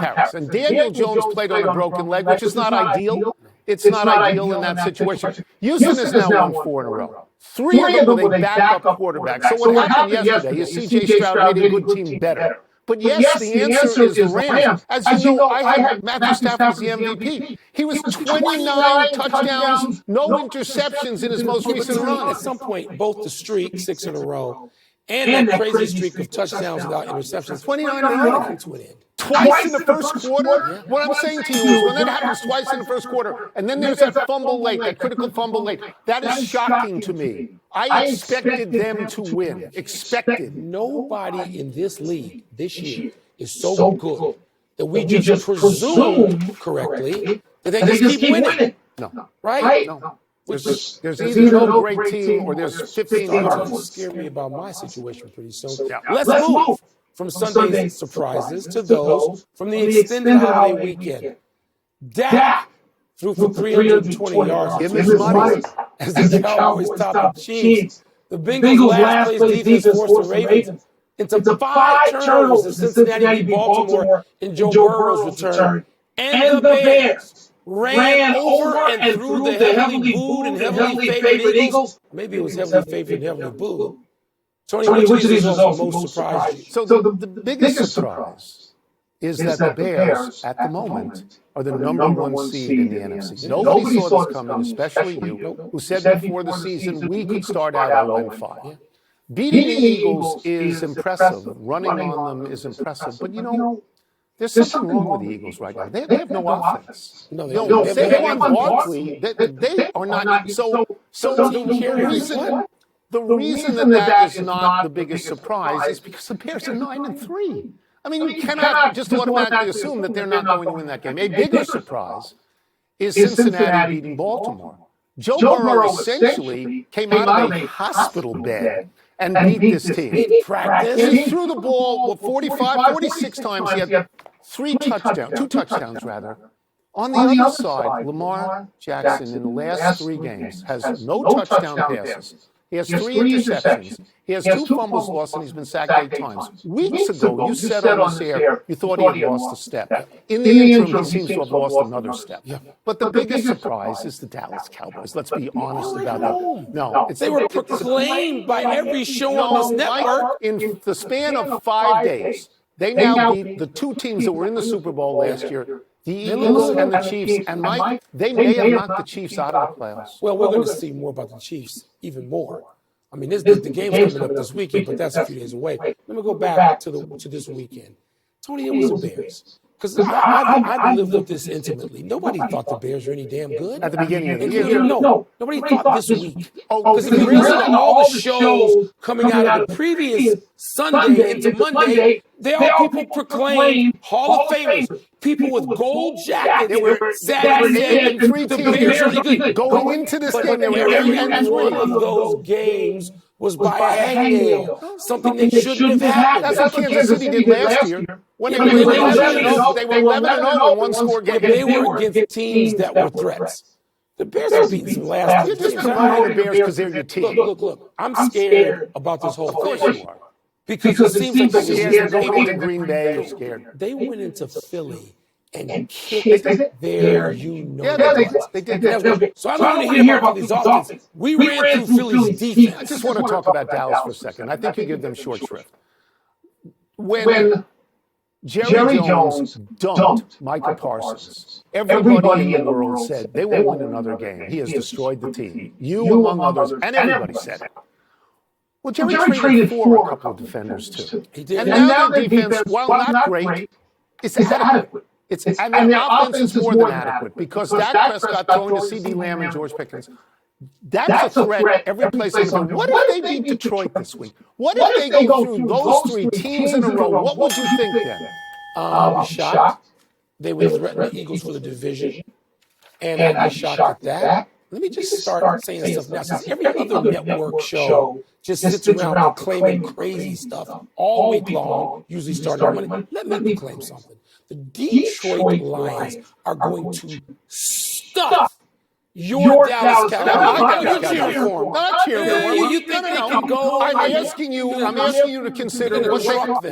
Paris. And Daniel Jones played on a broken leg, which is not ideal. It's not ideal in that situation. Houston has now won 4 in a row. 3 of them with a backup quarterback. So what happened yesterday is C.J. Stroud made a good team better. But yes, the answer is the Rams. As you know, I had Matthew Stafford as the MVP. He was 29 touchdowns, no interceptions in his most recent run. At some point, both the streak, 6 in a row, and that crazy streak of touchdowns without interceptions, 29 in a row. Twice in the first quarter? Yeah. What I'm saying to you is when that happens twice in the first quarter, and then there's that fumble late, that critical fumble late, that is shocking to me. I expected them to win. Expected. Nobody in this league this year is so good that we just presume correctly that they just keep winning. No. Right? No. There's either no great team or there's 15 others. Scare me about my situation pretty soon. Yeah. Let's move from Sunday's surprises to those from the extended holiday weekend. Dak threw for 320 yards. Give his money. As the Cowboys topped the Chiefs. The Bengals' last place defense forced the Ravens into 5 turnovers as Cincinnati beat Baltimore in Joe Burrow's return. And the Bears ran over and through the heavily booed and heavily favored Eagles. Maybe it was heavily favored and heavily booed. Tony, which of these results most surprised you? So the biggest surprise is that the Bears, at the moment, are the number 1 seed in the NFC. Nobody saw this coming, especially you, who said before the season we could start out 0-5. Beating the Eagles is impressive. Running on them is impressive. But, you know, there's something wrong with the Eagles right now. They have no offense. No, they won Barkley. They are not. So the reason that is not the biggest surprise is because the Bears are 9-3. I mean, you cannot just automatically assume that they're not going to win that game. A bigger surprise is Cincinnati beating Baltimore. Joe Burrow essentially came out of a hospital bed and beat this team. He practiced. He threw the ball 46 times. He had 2 touchdowns rather. On the other side, Lamar Jackson in the last 3 games has no touchdown passes. He has 3 interceptions. He has 2 fumbles lost, and he's been sacked 8 times. Weeks ago, you said on this air you thought he had lost a step. In the interim, he seems to have lost another step. But the biggest surprise is the Dallas Cowboys. Let's be honest about that. No, they were proclaimed by every show on this network. In the span of 5 days, they now beat the 2 teams that were in the Super Bowl last year, the Eagles and the Chiefs. And Mike, they may have knocked the Chiefs out of the playoffs. Well, we're going to see more about the Chiefs, even more. I mean, the game's coming up this weekend, but that's a few days away. Let me go back to this weekend. Tony, it was the Bears. Because I lived with this intimately. Nobody thought the Bears were any damn good. At the beginning of the year. No, nobody thought this week. Because if you listen to all the shows coming out of the previous Sunday into Monday, they all people proclaimed Hall of Famers. People with gold jackets said the Bears are really good. Going into this game, every one of those games was by a hangnail, something that shouldn't have happened. That's what Kansas City did last year. When they were 11-0 in one-score game. They were against teams that were threats. The Bears have beaten some last year. You're just promoting the Bears because they're your team. Look. I'm scared about this whole thing. Of course you are. Because it seems like going to Green Bay, you're scared. They went into Philly and kicked their they did. So I don't want to hear about these offenses. We ran through Philly's defense. I just want to talk about Dallas for a second. I think you give them short shrift. When Jerry Jones dumped Micah Parsons, everybody in the world said they will win another game. He has destroyed the team. You, among others, and everybody said it. Well, Jerry traded for a couple of defenders, too. He did. And now their defense, while not great, is adequate. And their offense is more than adequate because Dak Prescott throwing to C.D. Lamb and George Pickens. That's a threat every place they go. What if they beat Detroit this week? What if they go through those 3 teams in a row? What would you think then? I'd be shocked. They would threaten the Eagles for the division. And I'd be shocked at that. Let me just start saying stuff now. Since every other network show just sits around proclaiming crazy stuff all week long, usually starting on Monday, let me proclaim something. The Detroit Lions are going to stuff your Dallas Cowboys. I You're cheering for them. Not cheering for them. You think they can go? I'm asking you to consider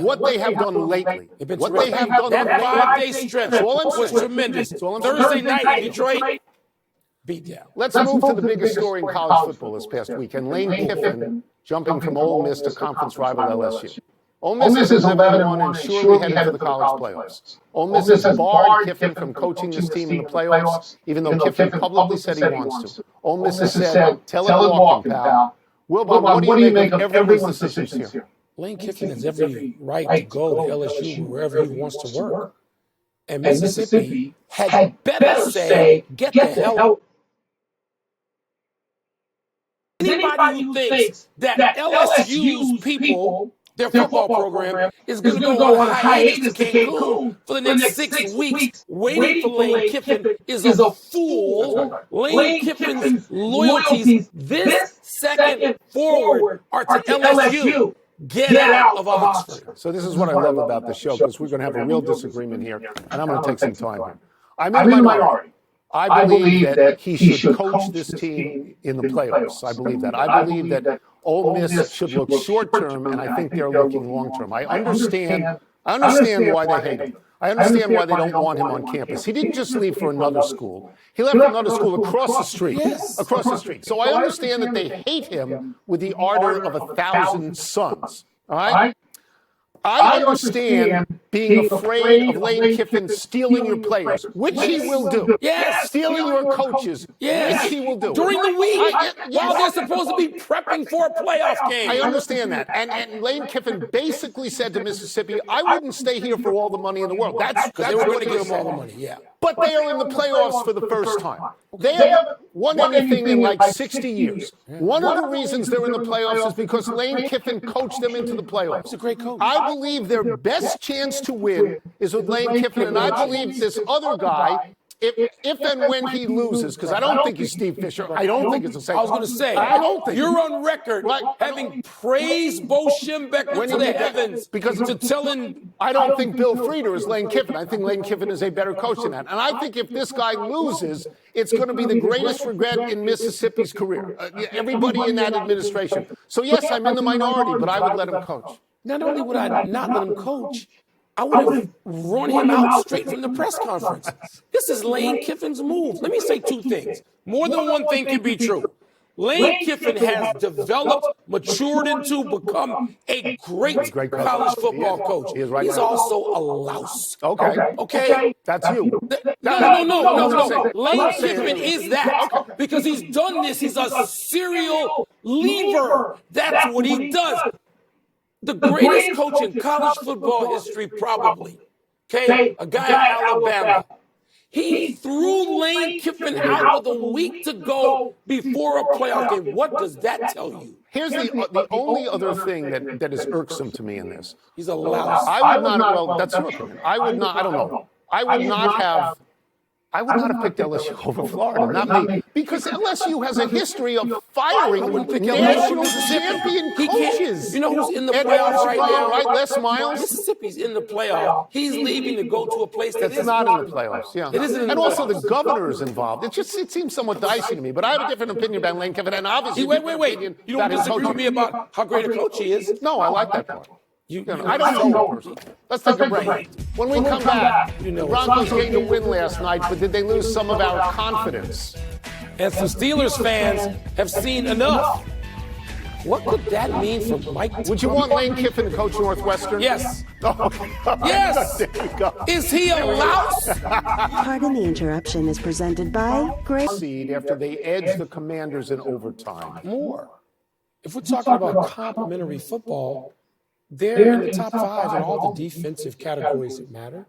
what they have done lately. What they have done that lately. 5-day stretch was tremendous. Thursday night in Detroit, beat down. Let's move to the biggest story in college football this past weekend. Lane Kiffin jumping from Ole Miss to conference rival LSU. Ole Miss is 11-1 and surely headed to the college playoffs. Ole Miss has barred Kiffin from coaching this team in the playoffs, even though Kiffin publicly said he wants to. Ole Miss has said, tell it walking, pal. Wilbon, what do you make of everyone's decisions here? Lane Kiffin has every right to go to LSU wherever he wants to work. And Mississippi had better say, get the hell. Anybody who thinks that LSU's people, their football program, is going to go on a hiatus to Cancun for the next 6 weeks waiting for Lane Kiffin is a fool. Lane Kiffin's loyalties this second forward are to LSU. Get out of Oxford. So this is what I love about the show, because we're going to have a real disagreement here, and I'm going to take some time here. I'm in the minority. I believe that he should coach this team in the playoffs. I believe that. I believe that Ole Miss should look short-term, and I think they're looking long-term. I understand why they hate him. I understand why they don't want him on campus. He didn't just leave for another school. He left for another school across the street. Across the street. So I understand that they hate him with the ardor of 1,000 suns. All right? I understand being afraid of Lane Kiffin stealing your players, which he will do. Yes. Stealing your coaches, which he will do. During the week, while they're supposed to be prepping for a playoff game. I understand that. And Lane Kiffin basically said to Mississippi, I wouldn't stay here for all the money in the world. That's they were going to give him all the money, yeah. But they are in the playoffs for the first time. They haven't won anything in like 60 years. One of the reasons they're in the playoffs is because Lane Kiffin coached them into the playoffs. He's a great coach. I believe their best chance to win is with Lane Kiffin, and I believe this other guy, if and when he loses, because I don't think he's Steve Fisher. I don't think it's the same. I was going to say, I don't think you're on record having praised Bo Schembechler to the heavens because to telling. I don't think Bill Frieder is Lane Kiffin. I think Lane Kiffin is a better coach than that. And I think if this guy loses, it's going to be the greatest regret in Mississippi's career. Everybody in that administration. So yes, I'm in the minority, but I would let him coach. Not only would I not let him coach, I would have run him out straight from the press conference. This is Lane Kiffin's move. Let me say two things. More than one thing can be true. Lane Kiffin has developed, matured into, become a great college football coach. He's also a louse. Okay? That's you. No. Lane Kiffin is that because he's done this. He's a serial leaver. That's what he does. The greatest coach in college football history, probably. Okay? A guy in Alabama. He threw Lane Kiffin out with a week to go before a playoff game. What does that tell you? Here's the only other thing that is irksome to me in this. He's a louse. I would not, well, that's your opinion. I would not, I don't know. I would not have picked LSU over Florida, not me. Because LSU has a history of firing national champion coaches. You know who's in the playoffs right now? Right, Les Miles? Mississippi's in the playoffs. He's leaving to go to a place that's not in the playoffs, yeah. It isn't in and the also playoffs. The governor is involved. It seems somewhat dicey to me, but I have a different opinion about Lane Kiffin, and obviously... Wait. You don't disagree with me about how great a coach he is? No, I like that part. I don't know personally. Let's take a break. When we come back, the Broncos gained a win last night, but did they lose some of our confidence? And some Steelers fans have seen enough. What could that mean for Mike? Would you want Lane Kiffin to coach Northwestern? Yes. Yes. There you go. Is he a louse? Pardon the Interruption is presented by Great Seed after they edged the Commanders in overtime. More. If we're talking about complimentary football, they're in the top 5 in all the defensive categories that matter.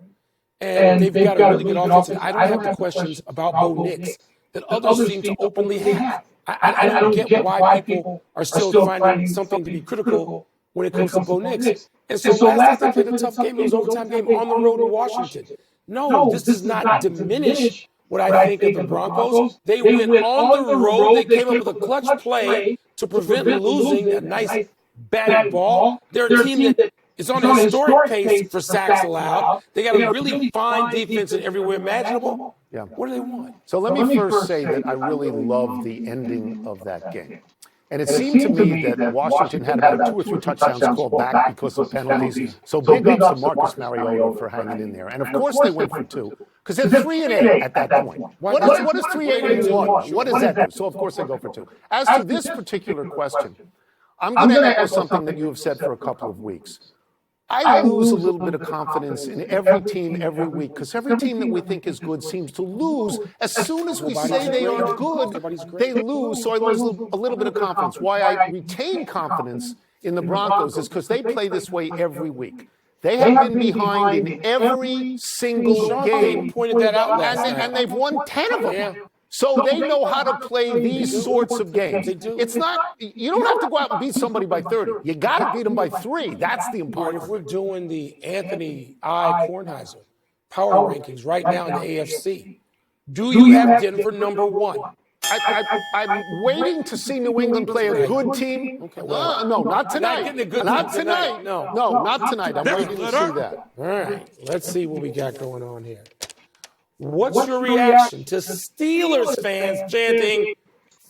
And they've got a really good offense. I don't have the questions about Bo Nix that others seem to openly have. I don't get why people are still finding something to be critical when it comes to Bo Nix. And so last night they played a tough game. It was an overtime game on the road in Washington. No, this does not diminish what I think of the Broncos. They went on the road. They came up with a clutch play to prevent losing a nice batted ball. They're a team that It's on a historic pace for sacks allowed. They got a really fine defense in everywhere imaginable. Yeah. What do they want? So let me first say that I really love the ending of that game. And it seemed to me that Washington had about 2 or 3 touchdowns called back because of penalties. So big ups to Marcus Mariota for hanging in there. And of course they went for 2 because they're 3-8 at that point. What is 3-8 and 1? What does that do? So of course they go for 2. As to this particular question, I'm going to echo something that you have said for a couple of weeks. I lose a little bit of confidence in every team every week because every team that we think is good seems to lose. As soon as we say they are good, they lose. So I lose a little bit of confidence. Why I retain confidence in the Broncos is because they play this way every week. They have been behind in every single game. Pointed that out last night. And they've won 10 of them. Yeah. So they know how to play these sorts of games. It's not, you don't have to go out and beat somebody by 30. You got to beat them by 3. That's the important. If we're doing the Anthony I. Kornheiser power rankings right now in the AFC, do you have Denver number 1? I'm waiting to see New England play a good team. Okay, well, no, not tonight. Not tonight. No, not tonight. I'm waiting to see that. All right, let's see what we got going on here. What's your reaction to Steelers fans chanting,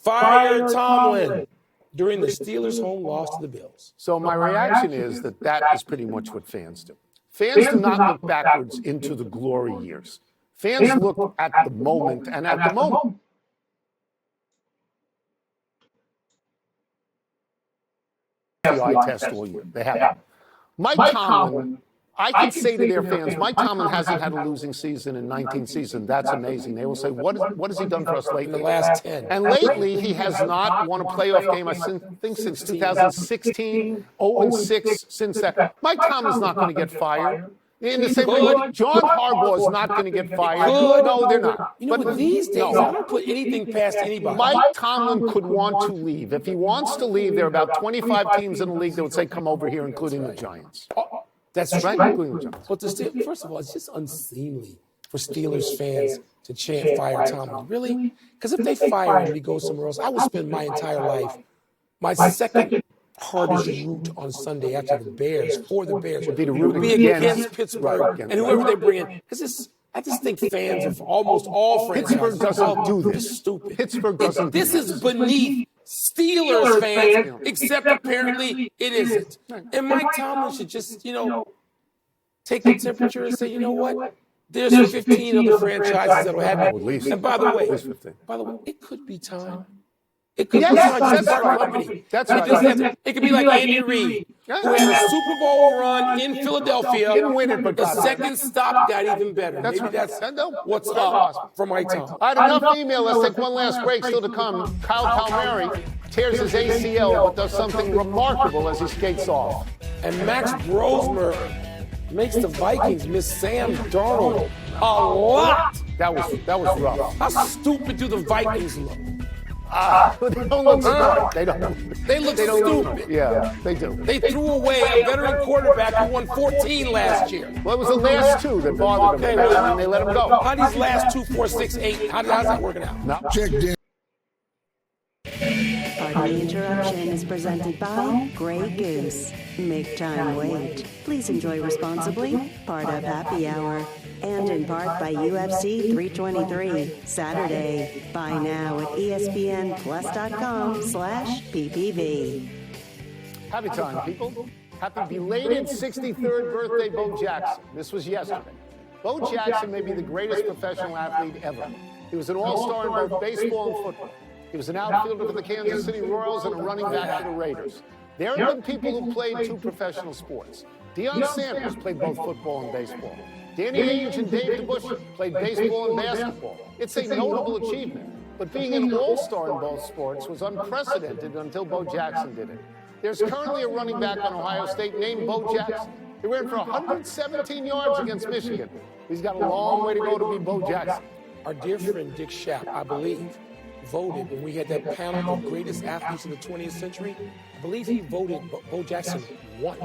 "Fire Tomlin," during the Steelers' home loss to the Bills? So my reaction is that is pretty much what fans do. Fans do not look backwards into the glory years. Fans look at the moment, and at the moment, the eye test all year. They have. Mike Tomlin, I can say to their fans, Mike Tomlin hasn't had a losing season in 19 seasons. That's amazing. They will say, what has he done for us lately? In the last 10. And lately, he has not won a playoff game, I think, since 2016, 0-6 since that. Mike Tomlin's not going to get fired. In the same way, John Harbaugh is not going to get fired. No, they're not. You know, but these days, I don't put anything past anybody. Mike Tomlin could want to leave. If he wants to leave, there are about 25 teams in the league that would say, come over here, including the Giants. That's right, including the Giants. But first of all, it's just unseemly for Steelers fans to chant "Fire Tomlin." Really? Because if they fire him and he goes somewhere else, I would spend my entire life, my second hardest route on Sunday after the Bears, for the Bears, would be against Pittsburgh and whoever they bring in. Because I just think fans of almost all franchises. Pittsburgh doesn't do this. Stupid. Pittsburgh doesn't. This is beneath Steelers fans, except apparently it isn't. And Mike Tomlin should just, take the temperature and say, you know what? There's 15 other franchises that will have it. And by the way, it could be time. It could be time to start a company. That's right. It could be like Andy Reid, who had a Super Bowl run in Philadelphia. Didn't win it, but the second stop got even better. Maybe that's what's up for Mike Tomlin. All right, enough email. Let's take one last break. Still to come. Kyle Palmieri tears his ACL, but does something remarkable as he skates off. And Max Brosmer makes the Vikings miss Sam Darnold a lot. That was rough. How stupid do the Vikings look? They don't look smart. They don't. They look stupid. Yeah, they do. They threw away a veteran quarterback who won 14 last year. Well, it was the last 2 that bothered them, and they let him go. How these last 2, 4, 6, 8? How's that working out? No. Pardon the Interruption is presented by Grey Goose. Make time wait. Please enjoy responsibly. Part of Happy Hour. And in part by UFC 323. Saturday. Buy now at espnplus.com/PPV. Happy time, people. Happy belated 63rd birthday, Bo Jackson. This was yesterday. Bo Jackson may be the greatest professional athlete ever. He was an all-star in both baseball and football. He was an outfielder for the Kansas City Royals and a running back for the Raiders. There have been people who played 2 professional sports. Deion Sanders played both football and baseball. Danny Ainge and Dave DeBusschere played baseball and basketball. It's a notable achievement, but being an all-star in both sports was unprecedented until Bo Jackson did it. There's currently a running back on Ohio State named Bo Jackson. He ran for 117 yards against Michigan. He's got a long way to go to be Bo Jackson. Our dear friend Dick Schaap, I believe, voted when we had that panel of greatest athletes in the 20th century. I believe he voted Bo Jackson won.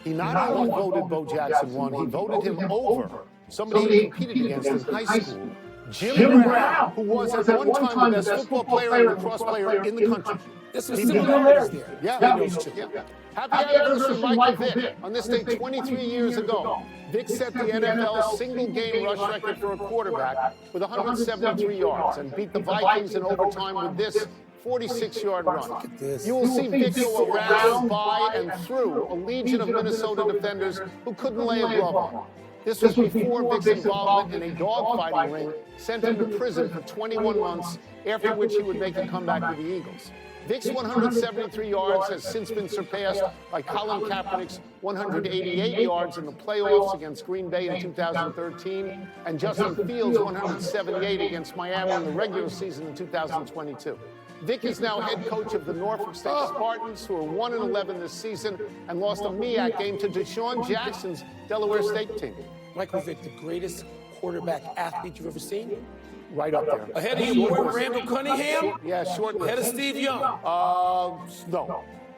He not only voted Bo Jackson won, he voted him over somebody he competed against in high school, Jim Brown, who was at one time the best football player and lacrosse player in the country. There's some similarities there. Yeah. Between those two. Yeah. Happy anniversary, Michael Vick. On this day 23 years ago, Vick set the NFL's single-game rush record for a quarterback with 173 yards and beat the Vikings in overtime with this 46-yard run. You will see Vick go around, by, and through a legion of Minnesota defenders who couldn't lay a glove on. This was before Vick's involvement in a dogfighting ring sent him to prison for 21 months, after which he would make a comeback with the Eagles. Vick's 173 yards has since been surpassed by Colin Kaepernick's 188 yards in the playoffs against Green Bay in 2013 and Justin Fields' 178 against Miami in the regular season in 2022. Vick is now head coach of the Norfolk State Spartans, who are 1-11 this season and lost a MEAC game to Deshaun Jackson's Delaware State team. Michael Vick, the greatest quarterback athlete you've ever seen? Right up there. Ahead of your boy Randall Cunningham? Yeah, short. Ahead of Steve Young? No,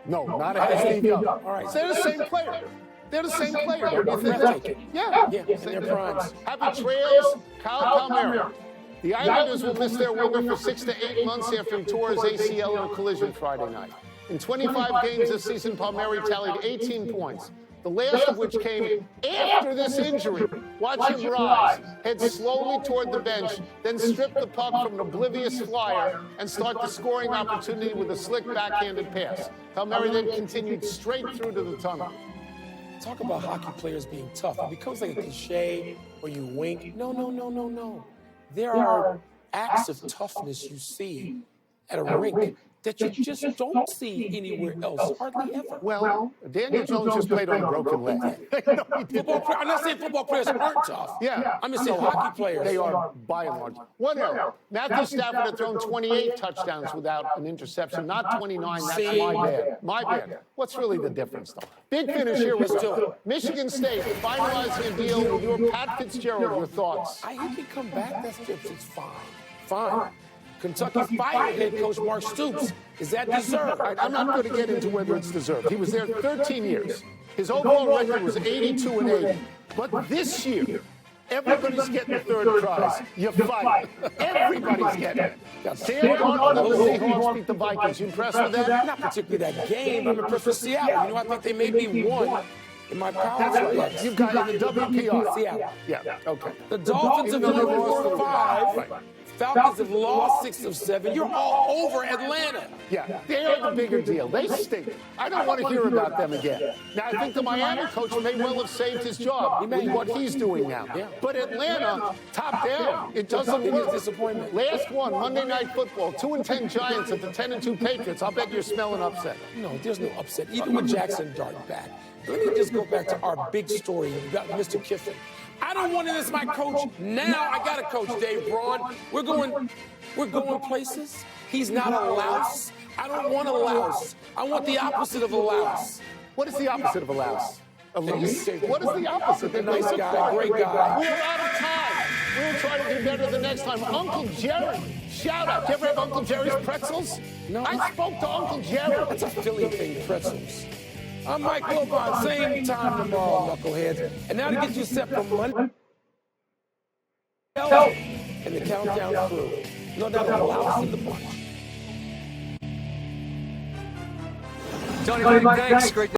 not ahead of Steve Young. All right. They're the same player. They're the same player. Don't you think? Yeah, Yeah. in their primes. Happy trails, Kyle Palmieri. The Islanders will miss their winger for 6 to 8 months after he tore his ACL in a collision Friday night. In 25 games this season, Palmieri tallied 18 points, the last of which came after this injury. Watch him rise, head slowly toward the bench, then strip the puck from an oblivious flyer and start the scoring opportunity with a slick backhanded pass. Palmieri then continued straight through to the tunnel. Talk about hockey players being tough. It becomes like a cliche or you wink. No. There are acts of toughness you see at a rink that you just don't see anywhere else, hardly ever. Well, Daniel Jones just played on a broken leg. I'm not saying football players aren't tough. Yeah. I'm just saying hockey players. They are, by and large. One error. Matthew Stafford had thrown 28 touchdowns without an interception, not 29. That's my bad. What's really the difference, though? Big finish here was Michigan State finalizing a deal with your Pat Fitzgerald. Your thoughts? He can come back. That's it's fine. Kentucky fired head coach Mark Stoops. Is that deserved? I'm not going to get into whether it's deserved. He was there 13 years. His overall record was 82-80. But this year, everybody's getting the third prize. You fight. Everybody's getting it. Sam Darnold and the Seahawks beat the Vikings. You impressed with that? Not particularly that game. I'm impressed with Seattle. You know, I think they maybe won in my power rankings. You've got it in the WPR. Seattle. Yeah, okay. The Dolphins have won 4 of 5. Falcons have lost 6 of 7. You're all over Atlanta. Yeah, they are the bigger deal. They stink. I don't want to hear about them again. Now, I think the Miami coach may well have saved his job with what he's doing now. Yeah. But Atlanta, top down, it doesn't work. Disappointment. Last one, Monday Night Football, 2-10 Giants at the 10-2 Patriots. I'll bet you're smelling upset. No, there's no upset, even with Jackson Dart back. Let me just go back to our big story about Mr. Kiffin. I don't want him as my coach now. I got a coach, Dave Braun. We're going places. He's not a louse. I don't want a louse. I want the opposite of a louse. What is the opposite of a louse? A louse? What is the opposite? A nice guy, great guy. We're out of time. We'll try to do better the next time. Uncle Jerry, shout out. You ever have Uncle Jerry's pretzels? No. I spoke to Uncle Jerry. That's a Philly thing, pretzels. I'm Mike Lopez, same time tomorrow, knuckleheads. And now to get you set for Monday. And the Countdown Crew. No doubt a louse in the bunch. Tony, thanks. Great.